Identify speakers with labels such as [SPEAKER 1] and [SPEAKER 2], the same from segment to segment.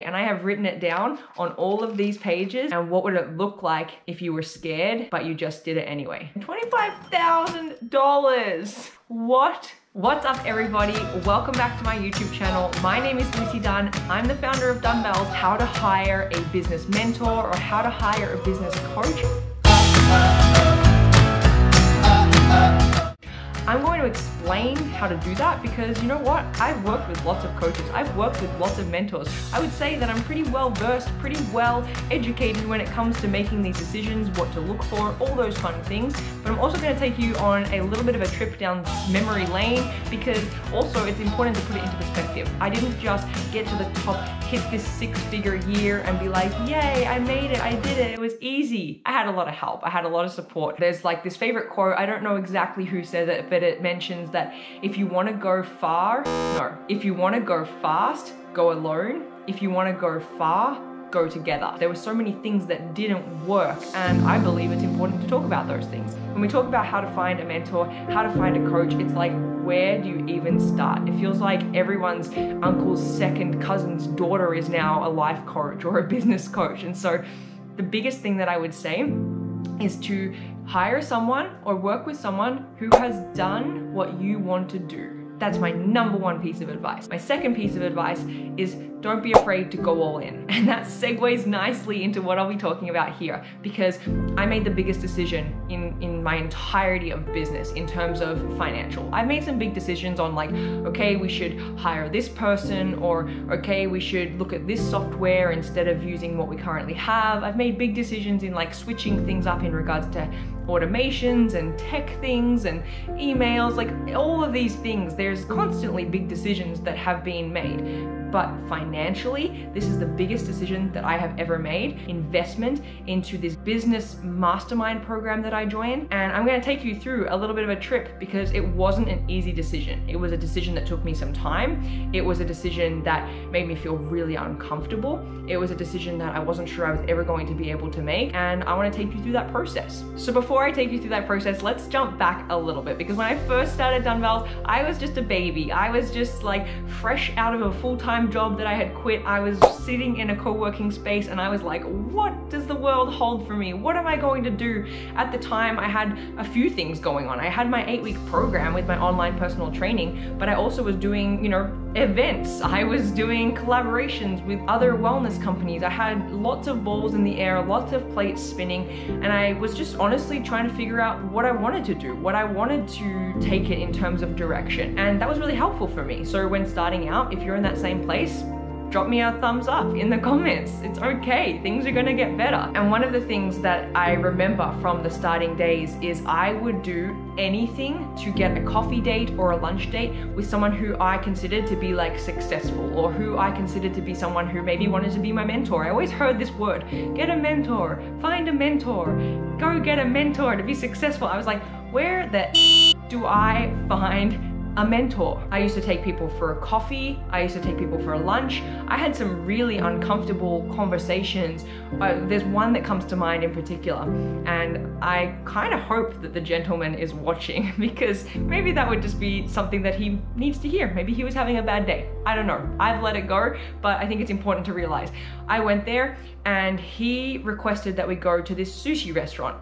[SPEAKER 1] And I have written it down on all of these pages. And what would it look like if you were scared, but you just did it anyway? $25,000. What? What's up, everybody? Welcome back to my YouTube channel. My name is Dunne. I'm the founder of Dunnebells, how to hire a business mentor or how to hire a business coach. I'm going to explain how to do that because you know what? I've worked with lots of coaches. I've worked with lots of mentors. I would say that I'm pretty well versed, pretty well educated when it comes to making these decisions, what to look for, all those fun things. But I'm also going to take you on a little bit of a trip down memory lane because also it's important to put it into perspective. I didn't just get to the top, hit this six-figure year and be like, yay, I made it, I did it, it was easy. I had a lot of help. I had a lot of support. There's like this favorite quote, I don't know exactly who says it, but it mentions that if you want to go if you want to go fast, go alone. If you want to go far, go together. There were so many things that didn't work, and I believe it's important to talk about those things. When we talk about how to find a mentor, how to find a coach, it's like, where do you even start? It feels like everyone's uncle's second cousin's daughter is now a life coach or a business coach. And so the biggest thing that I would say is to hire someone or work with someone who has done what you want to do. That's my number one piece of advice. My second piece of advice is don't be afraid to go all in. And that segues nicely into what I'll be talking about here because I made the biggest decision in my entirety of business in terms of financial. I've made some big decisions on like, okay, we should hire this person, or okay, we should look at this software instead of using what we currently have. I've made big decisions in like switching things up in regards to automations and tech things and emails, like all of these things. There's constantly big decisions that have been made. But financially, this is the biggest decision that I have ever made. Investment into this business mastermind program that I joined. And I'm gonna take you through a little bit of a trip because it wasn't an easy decision. It was a decision that took me some time. It was a decision that made me feel really uncomfortable. It was a decision that I wasn't sure I was ever going to be able to make. And I wanna take you through that process. So before I take you through that process, let's jump back a little bit because when I first started Dunnebells, I was just a baby. I was just like fresh out of a full-time job that I had quit. I was sitting in a co-working space and I was like, what does the world hold for me? What am I going to do? At the time, I had a few things going on. I had my 8-week program with my online personal training, but I also was doing, you know, events. I was doing collaborations with other wellness companies. I had lots of balls in the air, lots of plates spinning, and I was just honestly trying to figure out what I wanted to do, what I wanted to take it in terms of direction. And that was really helpful for me. So when starting out, if you're in that same place, drop me a thumbs up in the comments. It's okay, things are gonna get better. And one of the things that I remember from the starting days is I would do anything to get a coffee date or a lunch date with someone who I considered to be like successful, or who I considered to be someone who maybe wanted to be my mentor. I always heard this word, get a mentor, find a mentor, go get a mentor to be successful. I was like, where the do I find a mentor? I used to take people for a coffee. I used to take people for a lunch. I had some really uncomfortable conversations. There's one that comes to mind in particular, and I kind of hope that the gentleman is watching because maybe that would just be something that he needs to hear. Maybe he was having a bad day. I don't know. I've let it go, but I think it's important to realize. I went there and he requested that we go to this sushi restaurant.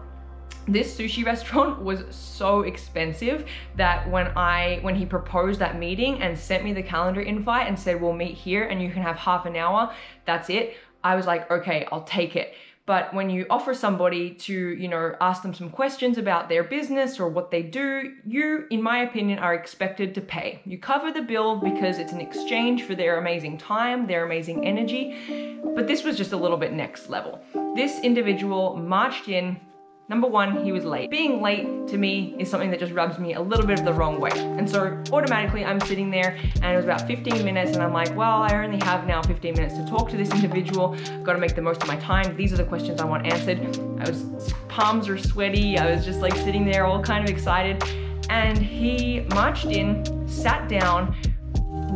[SPEAKER 1] This sushi restaurant was so expensive that when he proposed that meeting and sent me the calendar invite and said, we'll meet here and you can have half an hour, that's it. I was like, okay, I'll take it. But when you offer somebody to, you know, ask them some questions about their business or what they do, you, in my opinion, are expected to pay. You cover the bill because it's an exchange for their amazing time, their amazing energy. But this was just a little bit next level. This individual marched in. Number one, he was late. Being late to me is something that just rubs me a little bit of the wrong way. And so automatically I'm sitting there and it was about 15 minutes and I'm like, well, I only have now 15 minutes to talk to this individual. I've got to make the most of my time. These are the questions I want answered. Palms are sweaty. I was just like sitting there all kind of excited. And he marched in, sat down,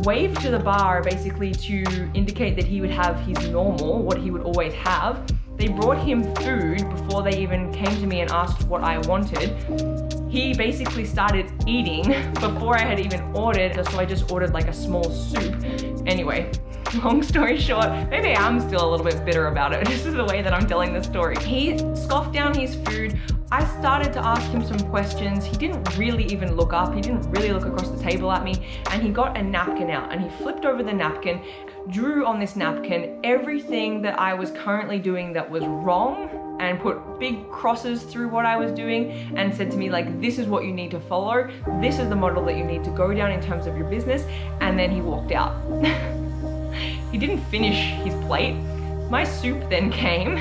[SPEAKER 1] waved to the bar basically to indicate that he would have his normal, what he would always have. They brought him food before they even came to me and asked what I wanted. he basically started eating before I had even ordered, so I just ordered like a small soup. Anyway, long story short, maybe I'm still a little bit bitter about it. This is the way that I'm telling the story. He scoffed down his food. I started to ask him some questions. He didn't really even look up. He didn't really look across the table at me, and he got a napkin out and he flipped over the napkin, drew on this napkin everything that I was currently doing that was wrong, and put big crosses through what I was doing, and said to me like, this is what you need to follow. This is the model that you need to go down in terms of your business. And then he walked out. He didn't finish his plate. My soup then came,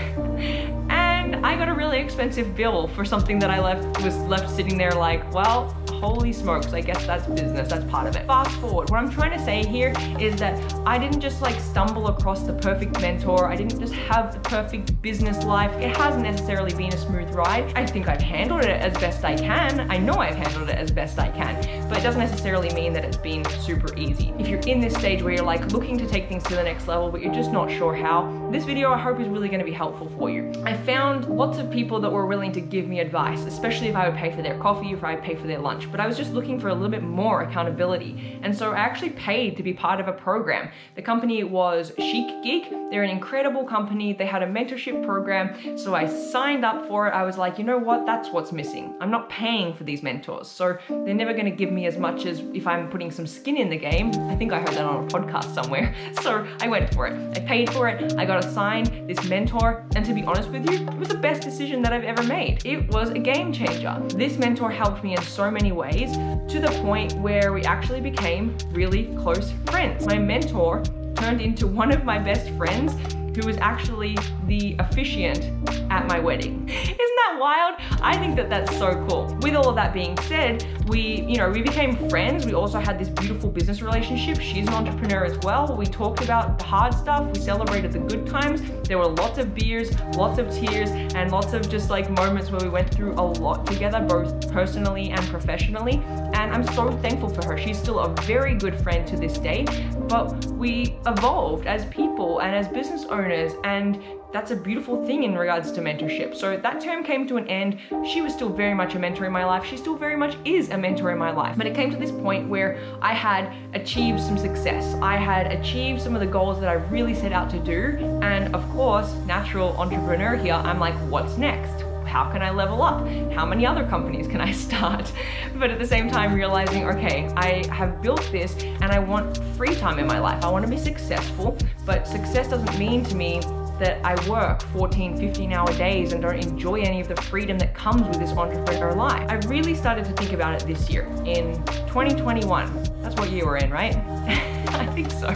[SPEAKER 1] and I got a really expensive bill for something that I was left sitting there like, well, holy smokes, I guess that's business, that's part of it. Fast forward, what I'm trying to say here is that I didn't just like stumble across the perfect mentor. I didn't just have the perfect business life. It hasn't necessarily been a smooth ride. I think I've handled it as best I can. I know I've handled it as best I can, but it doesn't necessarily mean that it's been super easy. If you're in this stage where you're like looking to take things to the next level, but you're just not sure how, this video I hope is really going to be helpful for you. I found lots of people that were willing to give me advice, especially if I would pay for their coffee, if I would pay for their lunch. But I was just looking for a little bit more accountability. And so I actually paid to be part of a program. The company was Chic Geek. They're an incredible company. They had a mentorship program. So I signed up for it. I was like, you know what? That's what's missing. I'm not paying for these mentors. So they're never going to give me as much as if I'm putting some skin in the game. I think I heard that on a podcast somewhere. So I went for it. I paid for it. I got assigned this mentor. And to be honest with you, it was the best decision that I've ever made. It was a game changer. This mentor helped me in so many ways, to the point where we actually became really close friends. My mentor turned into one of my best friends, who was actually the officiant at my wedding. Isn't that wild? I think that that's so cool. With all of that being said, we became friends. We also had this beautiful business relationship. She's an entrepreneur as well. We talked about the hard stuff. We celebrated the good times. There were lots of beers, lots of tears, and lots of just like moments where we went through a lot together, both personally and professionally. And I'm so thankful for her. She's still a very good friend to this day, but we evolved as people and as business owners, and that's a beautiful thing in regards to mentorship. So that term came to an end. She was still very much a mentor in my life. She still very much is a mentor in my life. But it came to this point where I had achieved some success. I had achieved some of the goals that I really set out to do. And of course, natural entrepreneur here, I'm like, what's next? How can I level up? How many other companies can I start? But at the same time realizing, okay, I have built this and I want free time in my life. I want to be successful, but success doesn't mean to me that I work 14, 15-hour days and don't enjoy any of the freedom that comes with this entrepreneur life. I really started to think about it this year, in 2021. That's what year we're in, right? I think so.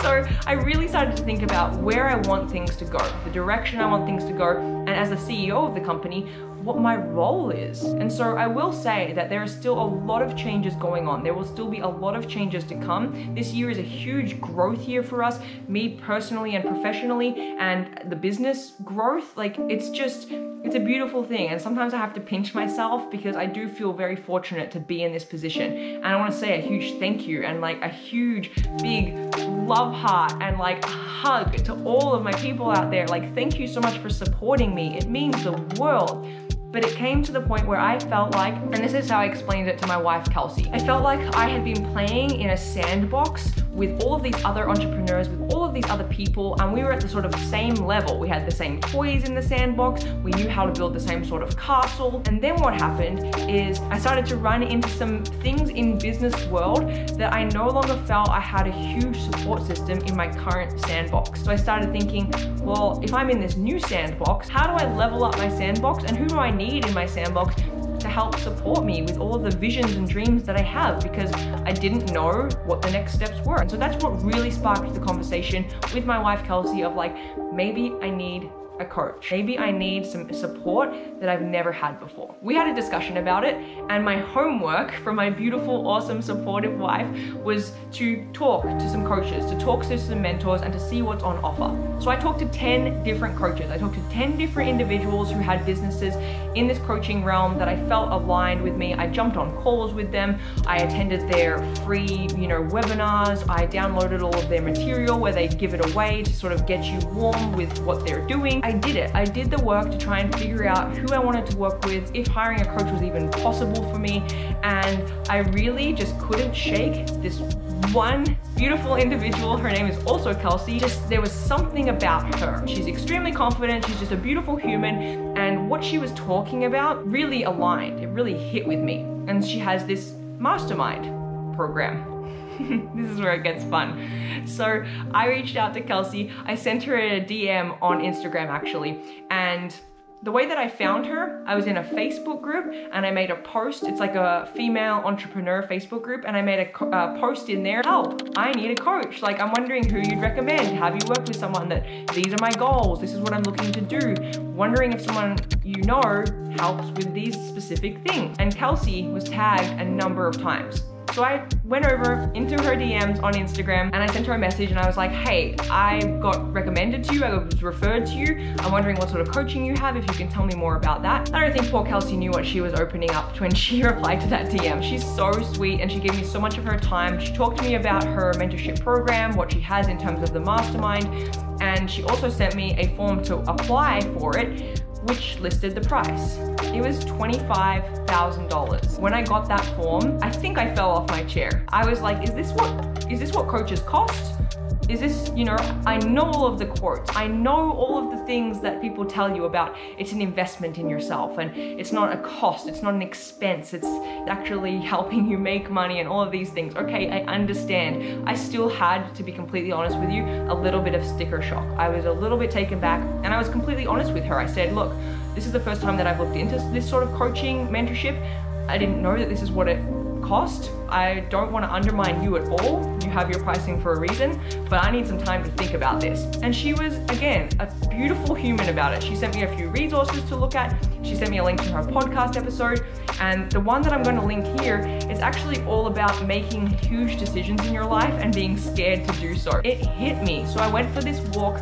[SPEAKER 1] So I really started to think about where I want things to go, the direction I want things to go, and as the CEO of the company, what my role is. And so I will say that there is still a lot of changes going on. There will still be a lot of changes to come. This year is a huge growth year for us, me personally and professionally, and the business growth. Like, it's a beautiful thing. And sometimes I have to pinch myself because I do feel very fortunate to be in this position. And I want to say a huge thank you and like a huge, big love heart and like a hug to all of my people out there. Like, thank you so much for supporting me. It means the world. But it came to the point where I felt like, and this is how I explained it to my wife, Kelsey, I felt like I had been playing in a sandbox with all of these other entrepreneurs, with all of these other people, and we were at the sort of same level. We had the same toys in the sandbox, we knew how to build the same sort of castle. And then what happened is I started to run into some things in business world that I no longer felt I had a huge support system in my current sandbox. So I started thinking, well, if I'm in this new sandbox, how do I level up my sandbox, and who do I need in my sandbox to help support me with all of the visions and dreams that I have, because I didn't know what the next steps were. And so that's what really sparked the conversation with my wife Kelsey of like, maybe I need a coach. Maybe I need some support that I've never had before. We had a discussion about it, and my homework from my beautiful, awesome, supportive wife was to talk to some coaches, to talk to some mentors, and to see what's on offer. So I talked to 10 different coaches. I talked to 10 different individuals who had businesses in this coaching realm that I felt aligned with me. I jumped on calls with them. I attended their free, webinars. I downloaded all of their material where they give it away to sort of get you warm with what they're doing. I did it. I did the work to try and figure out who I wanted to work with, if hiring a coach was even possible for me, and I really just couldn't shake this one beautiful individual. Her name is also Kelsey. There was something about her. She's extremely confident. She's just a beautiful human, and what she was talking about really aligned. It really hit with me. And she has this mastermind program. This is where it gets fun. So I reached out to Kelsey. I sent her a DM on Instagram actually, and the way that I found her, I was in a Facebook group and I made a post. It's like a female entrepreneur Facebook group, and I made a post in there. Oh, I need a coach. Like, I'm wondering who you'd recommend. Have you worked with someone that these are my goals? This is what I'm looking to do. Wondering if someone you know helps with these specific things. And Kelsey was tagged a number of times. So I went over into her DMs on Instagram and I sent her a message and I was like, hey, I got recommended to you, I was referred to you. I'm wondering what sort of coaching you have, if you can tell me more about that. I don't think poor Kelsey knew what she was opening up to when she replied to that DM. She's so sweet and she gave me so much of her time. She talked to me about her mentorship program, what she has in terms of the mastermind, and she also sent me a form to apply for it, which listed the price. It was $25,000. When I got that form, I think I fell off my chair. I was like, is this what coaches cost? Is this, you know, I know all of the quotes. I know all of the things that people tell you about it's an investment in yourself and it's not a cost, it's not an expense, it's actually helping you make money and all of these things. Okay, I understand. I still had, to be completely honest with you, a little bit of sticker shock. I was a little bit taken back and I was completely honest with her. I said, look, this is the first time that I've looked into this sort of coaching mentorship. I didn't know that this is what it cost. I don't want to undermine you at all. You have your pricing for a reason, but I need some time to think about this. And she was, again, a beautiful human about it. She sent me a few resources to look at. She sent me a link to her podcast episode. And the one that I'm going to link here is actually all about making huge decisions in your life and being scared to do so. It hit me. So I went for this walk.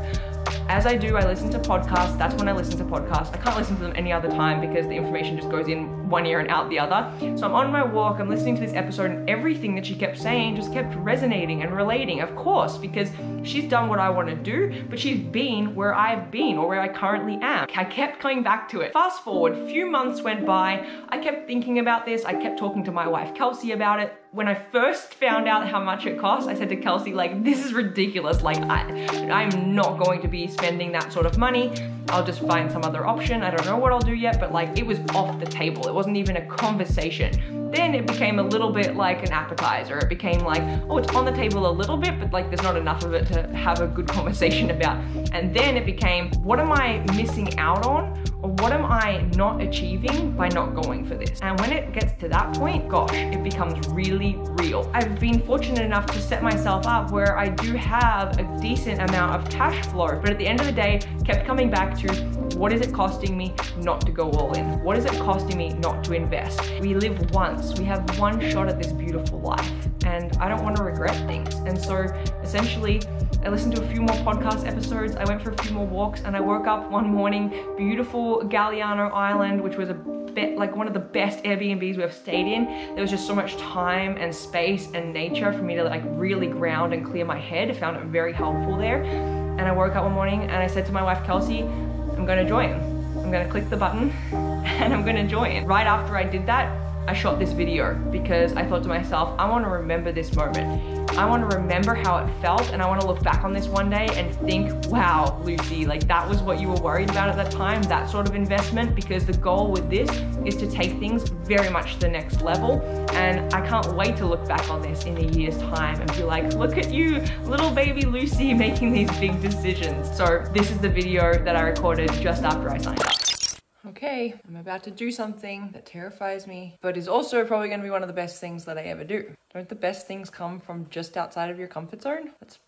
[SPEAKER 1] As I do, I listen to podcasts. That's when I listen to podcasts. I can't listen to them any other time because the information just goes in one ear and out the other. So I'm on my walk, I'm listening to this episode, and everything that she kept saying just kept resonating and relating, of course, because she's done what I want to do, but she's been where I've been or where I currently am. I kept coming back to it. Fast forward, a few months went by. I kept thinking about this. I kept talking to my wife, Kelsey, about it. When I first found out how much it cost, I said to Kelsey, like, this is ridiculous. Like, I'm not going to be spending that sort of money. I'll just find some other option. I don't know what I'll do yet, but like, it was off the table. It wasn't even a conversation. Then it became a little bit like an appetizer. It became like, oh, it's on the table a little bit, but like there's not enough of it to have a good conversation about. And then it became, what am I missing out on? Or what am I not achieving by not going for this? And when it gets to that point, gosh, it becomes really real. I've been fortunate enough to set myself up where I do have a decent amount of cash flow, but at the end of the day, kept coming back to, what is it costing me not to go all in? What is it costing me not to invest? We live once, we have one shot at this beautiful life, and I don't want to regret things. And so essentially, I listened to a few more podcast episodes, I went for a few more walks, and I woke up one morning, beautiful Galliano Island, which was like one of the best Airbnbs we've stayed in. There was just so much time and space and nature for me to like really ground and clear my head. I found it very helpful there. And I woke up one morning and I said to my wife, Kelsey, I'm gonna join. I'm gonna click the button and I'm gonna join. Right after I did that, I shot this video because I thought to myself, I want to remember this moment. I want to remember how it felt, and I want to look back on this one day and think, wow, Lucy, like that was what you were worried about at that time, that sort of investment, because the goal with this is to take things very much to the next level. And I can't wait to look back on this in a year's time and be like, look at you, little baby Lucy, making these big decisions. So this is the video that I recorded just after I signed up. Okay, I'm about to do something that terrifies me, but is also probably going to be one of the best things that I ever do. Don't the best things come from just outside of your comfort zone? That's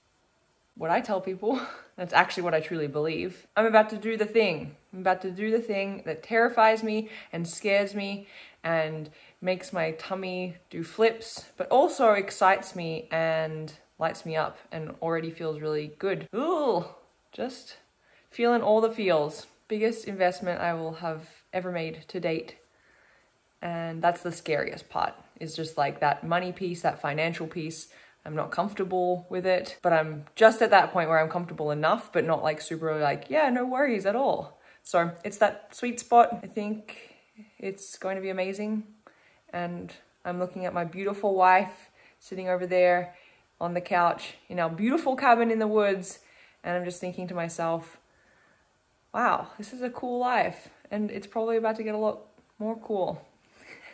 [SPEAKER 1] what I tell people. That's actually what I truly believe. I'm about to do the thing. I'm about to do the thing that terrifies me and scares me and makes my tummy do flips, but also excites me and lights me up and already feels really good. Ooh, just feeling all the feels. Biggest investment I will have ever made to date. And that's the scariest part, is just like that money piece, that financial piece. I'm not comfortable with it, but I'm just at that point where I'm comfortable enough, but not like super like, yeah, no worries at all. So it's that sweet spot. I think it's going to be amazing. And I'm looking at my beautiful wife sitting over there on the couch in our beautiful cabin in the woods. And I'm just thinking to myself, wow, this is a cool life. And it's probably about to get a lot more cool.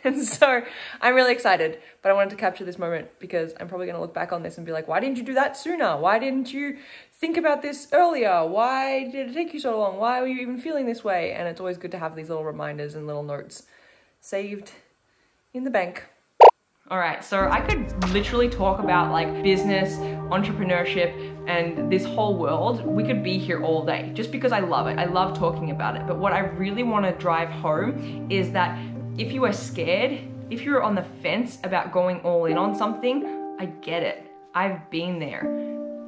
[SPEAKER 1] And so I'm really excited, but I wanted to capture this moment because I'm probably going to look back on this and be like, why didn't you do that sooner? Why didn't you think about this earlier? Why did it take you so long? Why were you even feeling this way? And it's always good to have these little reminders and little notes saved in the bank. All right, so I could literally talk about like business, entrepreneurship, and this whole world. We could be here all day just because I love it. I love talking about it. But what I really want to drive home is that if you are scared, if you're on the fence about going all in on something, I get it. I've been there.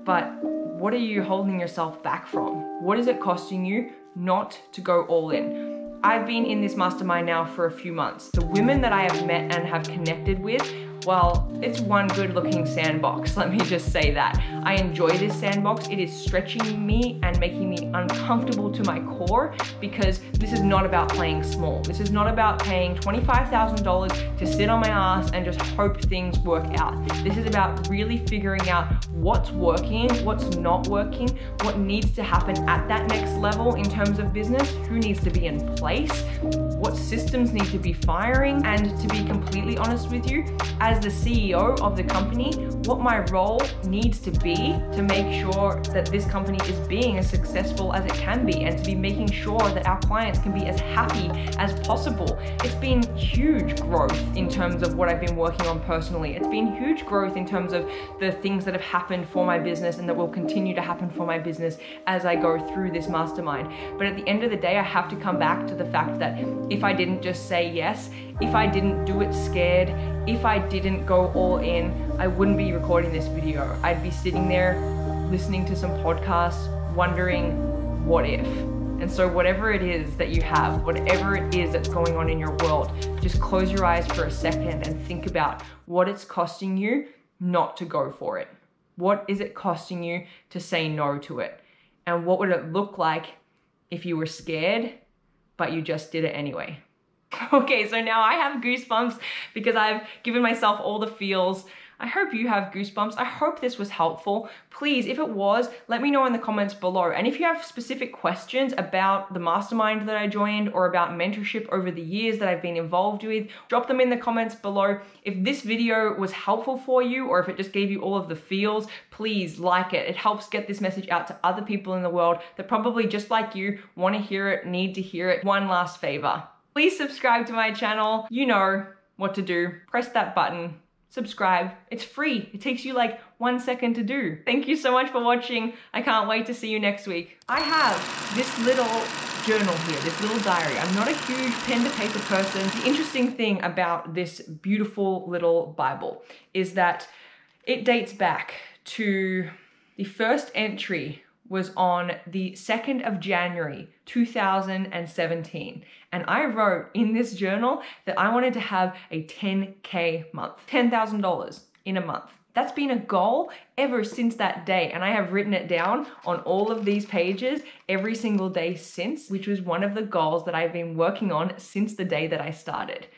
[SPEAKER 1] But what are you holding yourself back from? What is it costing you not to go all in? I've been in this mastermind now for a few months. The women that I have met and have connected with, well, it's one good looking sandbox, let me just say that. I enjoy this sandbox. It is stretching me and making me uncomfortable to my core because this is not about playing small. This is not about paying $25,000 to sit on my ass and just hope things work out. This is about really figuring out what's working, what's not working, what needs to happen at that next level in terms of business, who needs to be in place, what systems need to be firing, and to be completely honest with you, as the CEO of the company, what my role needs to be to make sure that this company is being as successful as it can be and to be making sure that our clients can be as happy as possible. It's been huge growth in terms of what I've been working on personally. It's been huge growth in terms of the things that have happened for my business and that will continue to happen for my business as I go through this mastermind. But at the end of the day, I have to come back to the fact that if I didn't just say yes, if I didn't do it scared, if I didn't go all in, I wouldn't be recording this video. I'd be sitting there listening to some podcasts, wondering what if. And so whatever it is that you have, whatever it is that's going on in your world, just close your eyes for a second and think about what it's costing you not to go for it. What is it costing you to say no to it? And what would it look like if you were scared, but you just did it anyway? Okay, so now I have goosebumps because I've given myself all the feels. I hope you have goosebumps. I hope this was helpful. Please, if it was, let me know in the comments below. And if you have specific questions about the mastermind that I joined or about mentorship over the years that I've been involved with, drop them in the comments below. If this video was helpful for you or if it just gave you all of the feels, please like it. It helps get this message out to other people in the world that probably just like you want to hear it, need to hear it. One last favor. Please subscribe to my channel. You know what to do. Press that button, subscribe. It's free. It takes you like 1 second to do. Thank you so much for watching. I can't wait to see you next week. I have this little journal here, this little diary. I'm not a huge pen to paper person. The interesting thing about this beautiful little Bible is that it dates back to the first entry was on the 2nd of January, 2017. And I wrote in this journal that I wanted to have a 10K month, $10,000 in a month. That's been a goal ever since that day. And I have written it down on all of these pages every single day since, which was one of the goals that I've been working on since the day that I started.